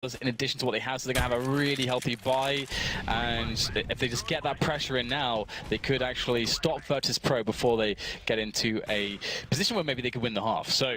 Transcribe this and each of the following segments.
in addition to what they have, so they're going to have a really healthy buy, and if they just get that pressure in now, they could actually stop Virtus.Pro before they get into a position where maybe they could win the half. So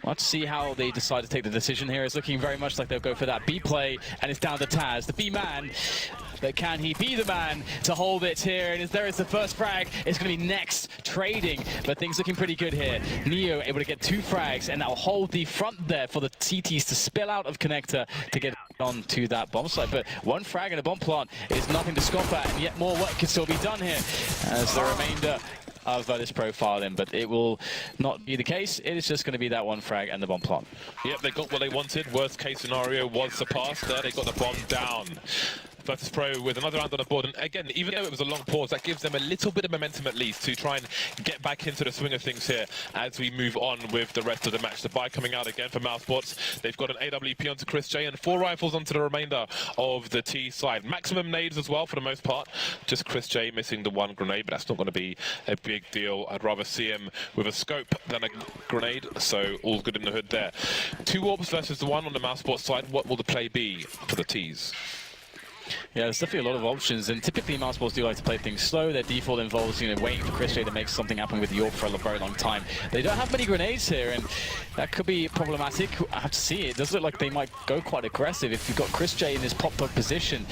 let's see how they decide to take the decision here. It's looking very much like they'll go for that B play, and it's down to Taz, the B man. But can he be the man to hold it here? And there is the first frag. It's going to be Next trading, but things looking pretty good here. Neo able to get 2 frags, and that'll hold the front there for the CTs to spill out of connector to get onto that bomb site. But 1 frag and a bomb plant is nothing to scoff at, and yet more work can still be done here as the remainder of this profile in, but it will not be the case. It is just going to be that 1 frag and the bomb plant. Yep, they got what they wanted. Worst case scenario was surpassed there. They got the bomb down. Virtus.Pro with another round on the board, and again, even though it was a long pause, that gives them a little bit of momentum at least to try and get back into the swing of things here as we move on with the rest of the match. The buy coming out again for mousesports. They've got an AWP onto Chris J and 4 rifles onto the remainder of the T side. Maximum nades as well for the most part. Just Chris J missing the 1 grenade, but that's not going to be a big deal. I'd rather see him with a scope than a grenade, so all good in the hood there. 2 orbs versus the 1 on the mousesports side. What will the play be for the Ts? Yeah, there's definitely a lot of options, and typically mousesports do like to play things slow. Their default involves, waiting for Chris J to make something happen with the AWP for a very long time. They don't have many grenades here, and that could be problematic. I have to see it. It does look like they might go quite aggressive. If you've got Chris J in this pop-up position,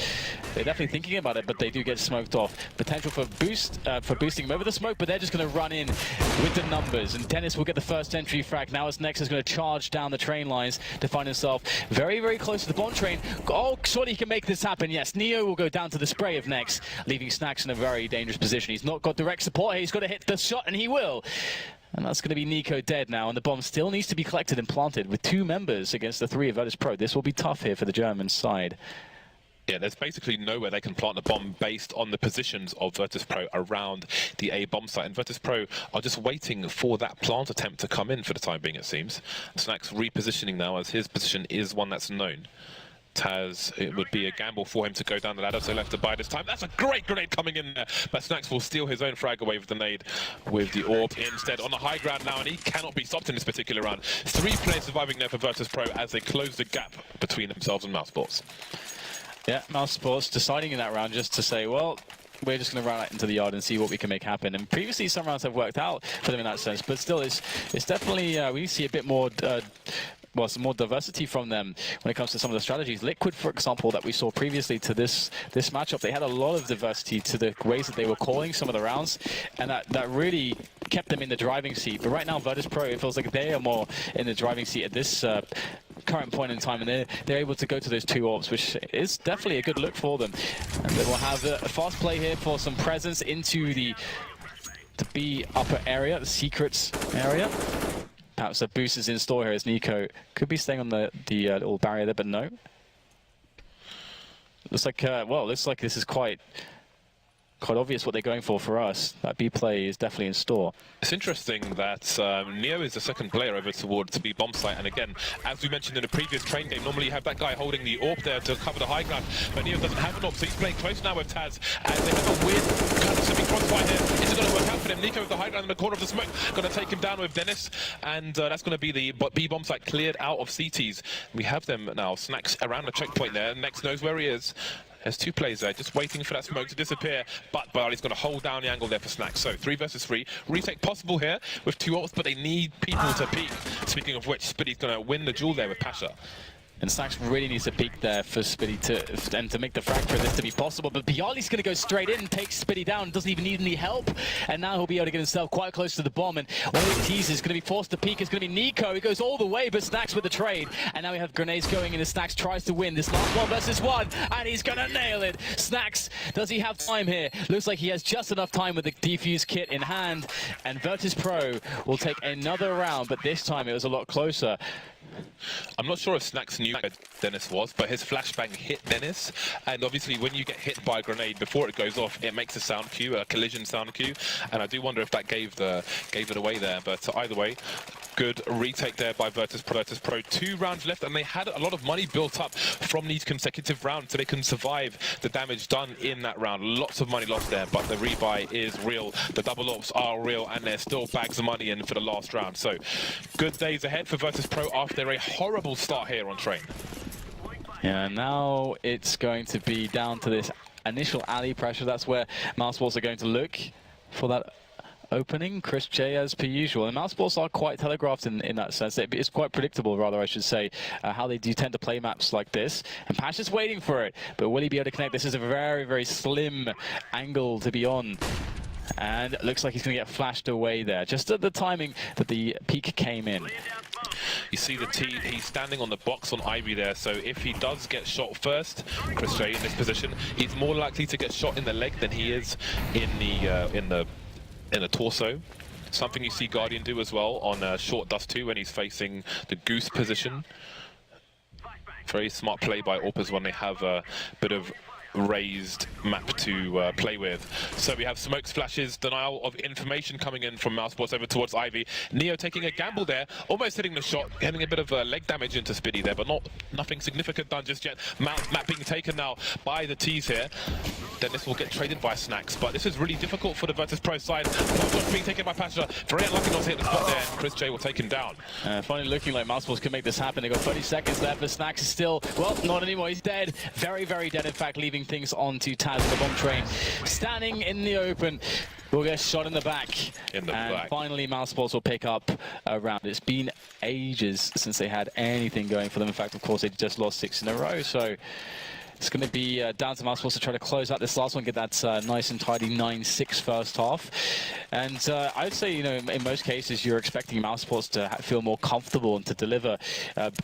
they're definitely thinking about it, but they do get smoked off. Potential for boosting him over the smoke, but they're just going to run in with the numbers. And Dennis will get the first entry frag. Now as Nex is going to charge down the train lines to find himself very, very close to the bomb train. Oh, surely he can make this happen. Yes, Neo will go down to the spray of Nex, leaving Snacks in a very dangerous position. He's not got direct support here. He's got to hit the shot, and he will. And that's going to be Nico dead now, and the bomb still needs to be collected and planted with 2 members against the 3 of Virtus.Pro. This will be tough here for the German side. Yeah, there's basically nowhere they can plant the bomb based on the positions of Virtus.Pro around the A bomb site. And Virtus.Pro are just waiting for that plant attempt to come in for the time being, it seems. Snacks repositioning now as his position is one that's known. Taz, it would be a gamble for him to go down the ladder, so left to buy this time. That's a great grenade coming in there, but Snacks will steal his own frag away with the nade with the orb instead on the high ground now, and he cannot be stopped in this particular round. 3 players surviving there for Virtus.Pro as they close the gap between themselves and mousesports. Yeah, mousesports deciding in that round just to say, well, we're just going to run out into the yard and see what we can make happen. And previously, some rounds have worked out for them in that sense, but still, it's definitely we see a bit more. Well, some more diversity from them when it comes to some of the strategies. Liquid, for example, that we saw previously to this matchup, they had a lot of diversity to the ways that they were calling some of the rounds, and that really kept them in the driving seat. But right now, Virtus.Pro, it feels like they are more in the driving seat at this current point in time, and they're able to go to those 2 orbs, which is definitely a good look for them. And they will have a fast play here for some presence into the B upper area, the secrets area. Perhaps a boost is in store here as Nico could be staying on the little barrier there, but no. Looks like, well, looks like this is quite obvious what they're going for us. That B play is definitely in store. It's interesting that Neo is the second player over towards the B bomb site, and again, as we mentioned in the previous train game, normally you have that guy holding the AWP there to cover the high ground, but Neo doesn't have an AWP, so he's playing close now with Taz, and they have a weird kind of semi-crossfire here. Is it going to work out for them? Nico with the high ground in the corner of the smoke, going to take him down with Dennis, and that's going to be the B bomb site cleared out of CTs. We have them now. Snacks around the checkpoint there. Next knows where he is. There's 2 players there, just waiting for that smoke to disappear, but Barley's going to hold down the angle there for Snacks. So 3 versus 3. Retake possible here with 2 ults, but they need people to peek. Speaking of which, Spiddy's going to win the duel there with Pasha. And Snacks really needs to peek there for Spiddy to make the frag for this to be possible. But Bialy's going to go straight in and take Spiddy down. Doesn't even need any help. And now he'll be able to get himself quite close to the bomb. And one of the teasers is going to be forced to peek. It's going to be Nico. He goes all the way, but Snacks with the trade. And now we have grenades going in as Snacks tries to win this last 1 versus 1. And he's going to nail it. Snacks, does he have time here? Looks like he has just enough time with the defuse kit in hand. And Virtus.Pro will take another round, but this time it was a lot closer. I'm not sure if Snacks knew where Dennis was, but his flashbang hit Dennis, and obviously when you get hit by a grenade before it goes off, it makes a sound cue, a collision sound cue, and I do wonder if that gave it away there. But either way, good retake there by Virtus.Pro. 2 rounds left, and they had a lot of money built up from these consecutive rounds, so they can survive the damage done in that round. Lots of money lost there, but the rebuy is real. The double ops are real, and there's still bags of money in for the last round. So good days ahead for Virtus.Pro after a horrible start here on train. Yeah, now it's going to be down to this initial alley pressure. That's where mousesports are going to look for that opening. Chris J as per usual. And mousesports are quite telegraphed in that sense. It's quite predictable, rather, I should say, how they do tend to play maps like this. And Pash is waiting for it, but will he be able to connect? This is a very, very slim angle to be on. And it looks like he's going to get flashed away there, just at the timing that the peak came in. You see the T, he's standing on the box on Ivy there, so if he does get shot first, Chris J in this position, he's more likely to get shot in the leg than he is in the torso. Something you see Guardian do as well on short dust 2 when he's facing the goose position. Very smart play by Orpers when they have a bit of raised map to play with. So we have smoke splashes, denial of information coming in from mousesports over towards Ivy. Neo taking a gamble there, almost hitting the shot, getting a bit of leg damage into Spiddy there, but nothing significant done just yet. Map being taken now by the T's here. Then this will get traded by Snacks, but this is really difficult for the Virtus.Pro side. Shot being taken by Pasha. Very unlucky not to hit the spot there, and Chris J will take him down. Finally looking like mousesports can make this happen. They've got 30 seconds left, but Snacks is still, well, not anymore. He's dead. Very, very dead, in fact, leaving things on to Taz, the bomb train. Standing in the open, will get shot in the back. And finally, mousesports will pick up a round. It's been ages since they had anything going for them. In fact, of course, they just lost 6 in a row. So it's going to be down to mousesports to try to close out this last one, get that nice and tidy 9-6 first half. And I would say, you know, in most cases, you're expecting mousesports to feel more comfortable and to deliver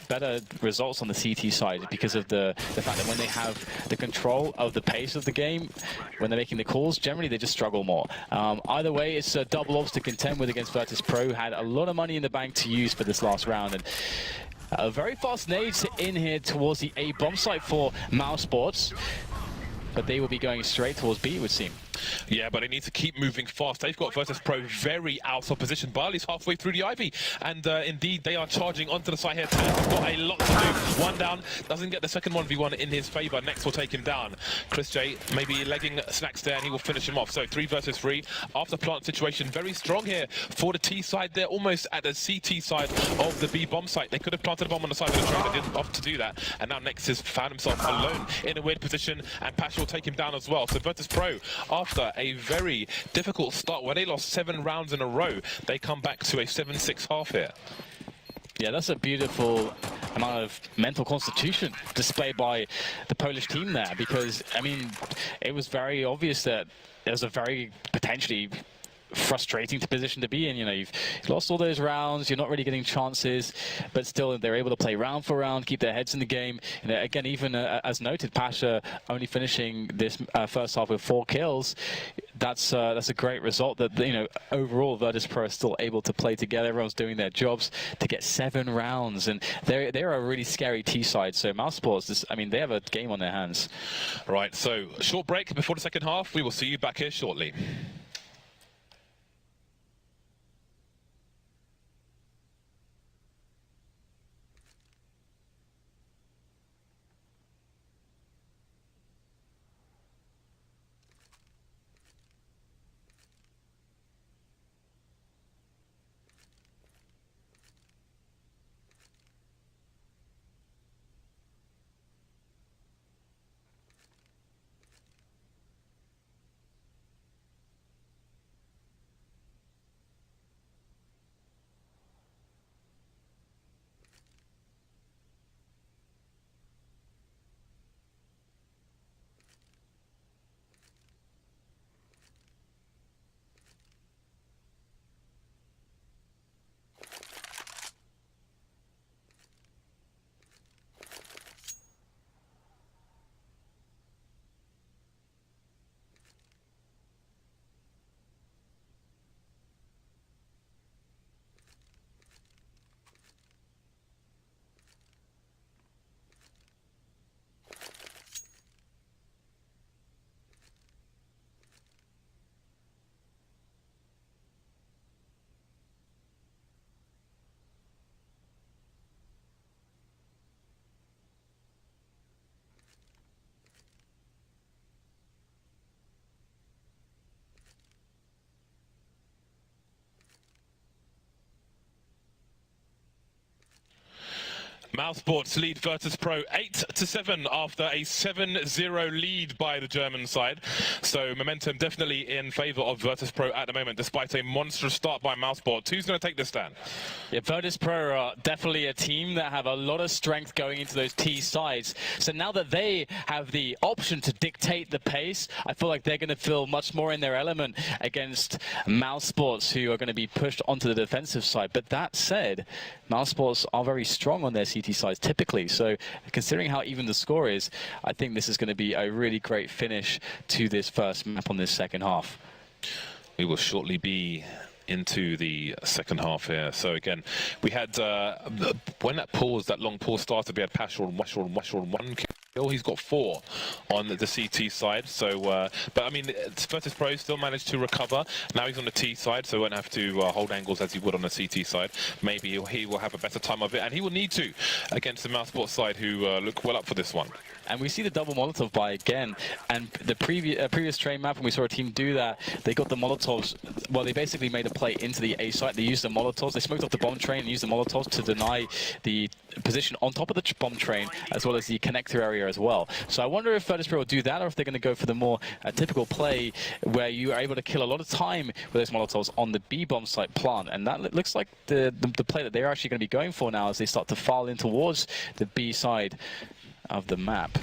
better results on the CT side because of the fact that when they have the control of the pace of the game, when they're making the calls, generally they just struggle more. Either way, it's double ops to contend with against Virtus.Pro. Had a lot of money in the bank to use for this last round. And very fast nades in here towards the A bomb site for mousesports, but they will be going straight towards B, it would seem. Yeah, but they need to keep moving fast. They've got Virtus.Pro very out of position. Barley's halfway through the Ivy, and indeed they are charging onto the side here. Taz got a lot to do. One down, doesn't get the second 1v1 in his favour. Next will take him down. Chris J maybe legging Snacks there, and he will finish him off. So 3 versus 3. After plant situation, very strong here for the T side. They're almost at the CT side of the B bomb site. They could have planted a bomb on the side of the train. They didn't opt to do that, and now Nex has found himself alone in a weird position, and Pash will take him down as well. So Virtus.Pro, after a very difficult start where they lost 7 rounds in a row, they come back to a 7-6 half here. Yeah, that's a beautiful amount of mental constitution displayed by the Polish team there, because, I mean, it was very obvious that it was a very potentially frustrating position to be in. You know, you've lost all those rounds, you're not really getting chances, but still they're able to play round for round, keep their heads in the game. You know, again, even as noted, Pasha only finishing this first half with 4 kills. That's a great result. That, you know, overall Virtus.Pro are still able to play together. Everyone's doing their jobs to get 7 rounds, and they're a really scary T side. So mousesports, I mean, they have a game on their hands. Right. So short break before the second half. We will see you back here shortly. mousesports lead Virtus.Pro 8-7 after a 7-0 lead by the German side. So momentum definitely in favour of Virtus.Pro at the moment, despite a monstrous start by mousesports. Who's going to take this stand? Yeah, Virtus.Pro are definitely a team that have a lot of strength going into those T sides. So now that they have the option to dictate the pace, I feel like they're going to feel much more in their element against mousesports, who are going to be pushed onto the defensive side. But that said, mousesports are very strong on their CT sides typically. So considering how even the score is, I think this is going to be a really great finish to this first map on this second half. We will shortly be into the second half here. So again, we had when that long pause started, we had Pashur and one kill. He's got 4 on the CT side. So, but I mean, Virtus.Pro still managed to recover. Now he's on the T side, so he won't have to hold angles as he would on the CT side. Maybe he will have a better time of it, and he will need to against the mousesports side, who look well up for this one. And we see the double Molotov buy again. And the previous train map, when we saw a team do that, they got the Molotovs. Well, they basically made a play into the A site. They used the Molotovs. They smoked off the bomb train and used the Molotovs to deny the position on top of the bomb train, as well as the connector area as well. So I wonder if Virtus.Pro will do that, or if they're going to go for the more typical play where you are able to kill a lot of time with those Molotovs on the B bomb site plant. And that looks like the play that they're actually going to be going for now as they start to file in towards the B side of the map.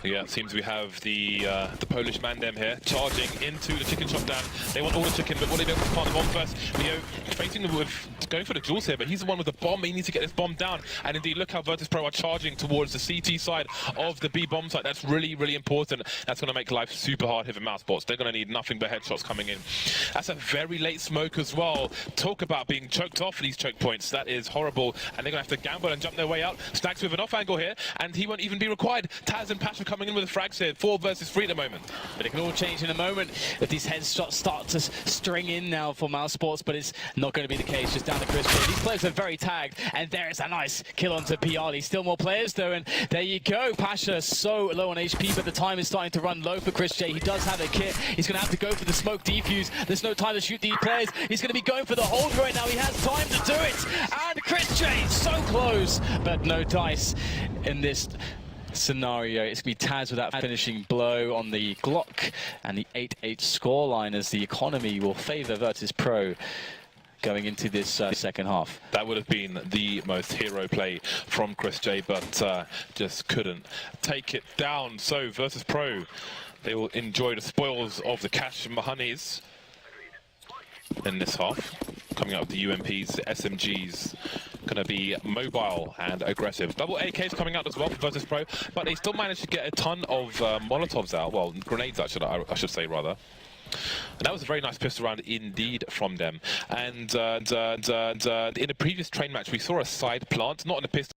Yeah, it seems we have the Polish Mandem here charging into the chicken shop down. They want all the chicken, but what are they doing with the bomb first? Leo facing them with going for the jewels here, but he's the one with the bomb. He needs to get this bomb down. And indeed, look how Virtus.Pro are charging towards the CT side of the B bomb site. That's really, really important. That's going to make life super hard here for mousesports. They're going to need nothing but headshots coming in. That's a very late smoke as well. Talk about being choked off these choke points. That is horrible. And they're going to have to gamble and jump their way out. Stacks with an off angle here, and he won't even be required. Taz and Pasha coming in with the frags here. 4 versus 3 at the moment. But it can all change in a moment if these headshots start to string in now for mousesports, but it's not going to be the case. Just down to Chris J. These players are very tagged, and there's a nice kill onto Piali. Still more players though, and there you go. Pasha so low on HP, but the time is starting to run low for Chris J. He does have a kit. He's going to have to go for the smoke defuse. There's no time to shoot these players. He's going to be going for the hold right now. He has time to do it, and Chris J so close, but no dice in this scenario. It's going to be Taz with that finishing blow on the Glock, and the 8-8 scoreline as the economy will favour Virtus.Pro going into this second half. That would have been the most hero play from Chris J, but just couldn't take it down. So Virtus.Pro, they will enjoy the spoils of the cash and honeys in this half. Coming up with the UMPs, the SMGs, going to be mobile and aggressive. Double AKs coming out as well for Virtus.Pro, but they still managed to get a ton of Molotovs out. Well, grenades, I should say, rather. And that was a very nice pistol round indeed from them. And in a previous train match, we saw a side plant, not in a pistol.